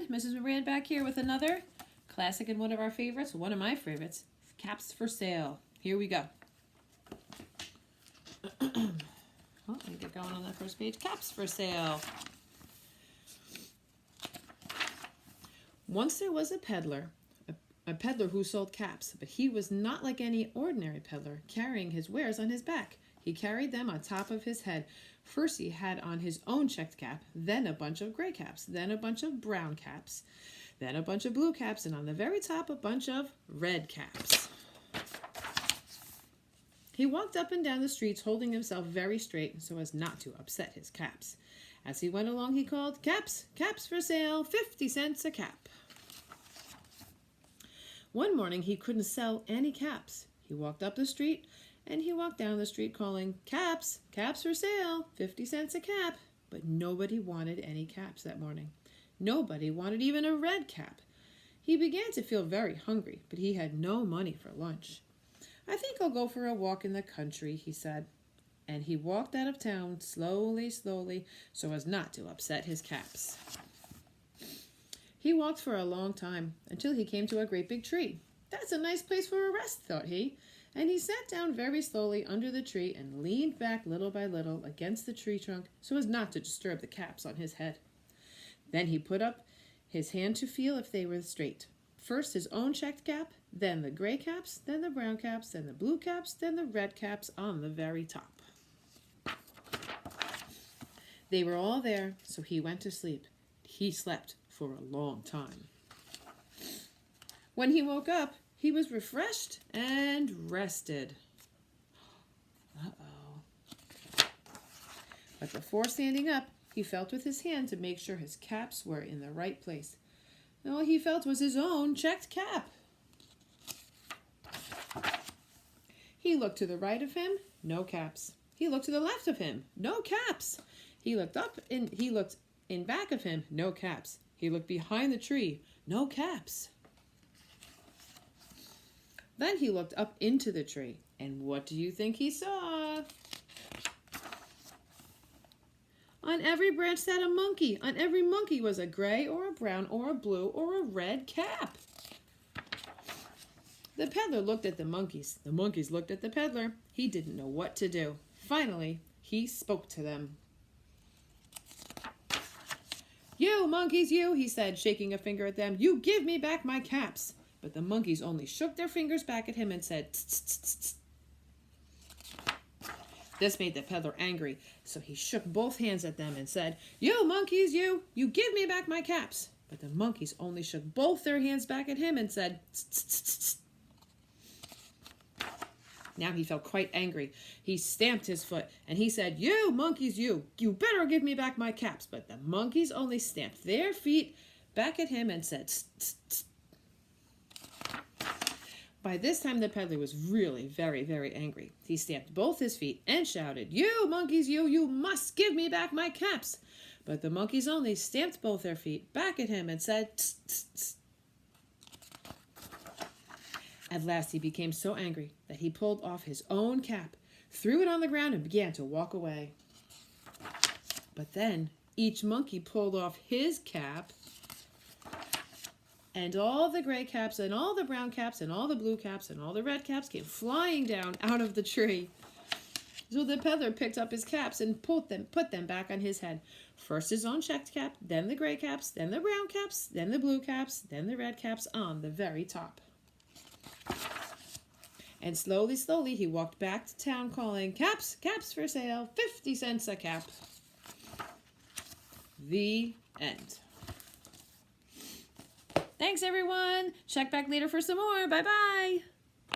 Mrs. Moran back here with another classic and one of our favorites, one of my favorites, caps for sale. Here we go. Let me get going on that first page. Caps for sale. Once there was a peddler who sold caps, but he was not like any ordinary peddler, carrying his wares on his back. He carried them on top of his head. First he had on his own checked cap, then a bunch of gray caps, then a bunch of brown caps, then a bunch of blue caps, and on the very top a bunch of red caps. He walked up and down the streets holding himself very straight so as not to upset his caps. As he went along he called, "Caps, caps for sale, 50 cents a cap." One morning he couldn't sell any caps. He walked up the street and he walked down the street calling, "Caps, caps for sale, 50 cents a cap." But nobody wanted any caps that morning. Nobody wanted even a red cap. He began to feel very hungry, but he had no money for lunch. "I think I'll go for a walk in the country," he said. And he walked out of town slowly, slowly, so as not to upset his caps. He walked for a long time until he came to a great big tree. "That's a nice place for a rest," thought he. And he sat down very slowly under the tree and leaned back little by little against the tree trunk so as not to disturb the caps on his head. Then he put up his hand to feel if they were straight. First his own checked cap, then the gray caps, then the brown caps, then the blue caps, then the red caps on the very top. They were all there, so he went to sleep. He slept for a long time. When he woke up, he was refreshed and rested. But before standing up, he felt with his hand to make sure his caps were in the right place. All he felt was his own checked cap. He looked to the right of him, no caps. He looked to the left of him, no caps. He looked up and he looked in back of him, no caps. He looked behind the tree, no caps. Then he looked up into the tree, and what do you think he saw? On every branch sat a monkey. On every monkey was a gray or a brown or a blue or a red cap. The peddler looked at the monkeys. The monkeys looked at the peddler. He didn't know what to do. Finally, he spoke to them. "You monkeys, you," he said, shaking a finger at them. "You give me back my caps." But the monkeys only shook their fingers back at him and said, "Tss, tss, tss, tss." This made the peddler angry, so he shook both hands at them and said, "You monkeys, you give me back my caps." But the monkeys only shook both their hands back at him and said, "Tss, tss, tss, tss." Now he felt quite angry. He stamped his foot and he said, "You monkeys, you better give me back my caps." But the monkeys only stamped their feet back at him and said, "Tss, tss, tss." By this time the peddler was really very, very angry. He stamped both his feet and shouted, "You monkeys, you must give me back my caps." But the monkeys only stamped both their feet back at him and said, "Tss, tss, tss." At last he became so angry that he pulled off his own cap, threw it on the ground, and began to walk away. But then each monkey pulled off his cap, and all the gray caps and all the brown caps and all the blue caps and all the red caps came flying down out of the tree. So the peddler picked up his caps and put them back on his head. First his own checked cap, then the gray caps, then the brown caps, then the blue caps, then the red caps on the very top. And slowly, slowly he walked back to town calling, "Caps, caps for sale, 50 cents a cap." The end. Thanks, everyone. Check back later for some more. Bye-bye.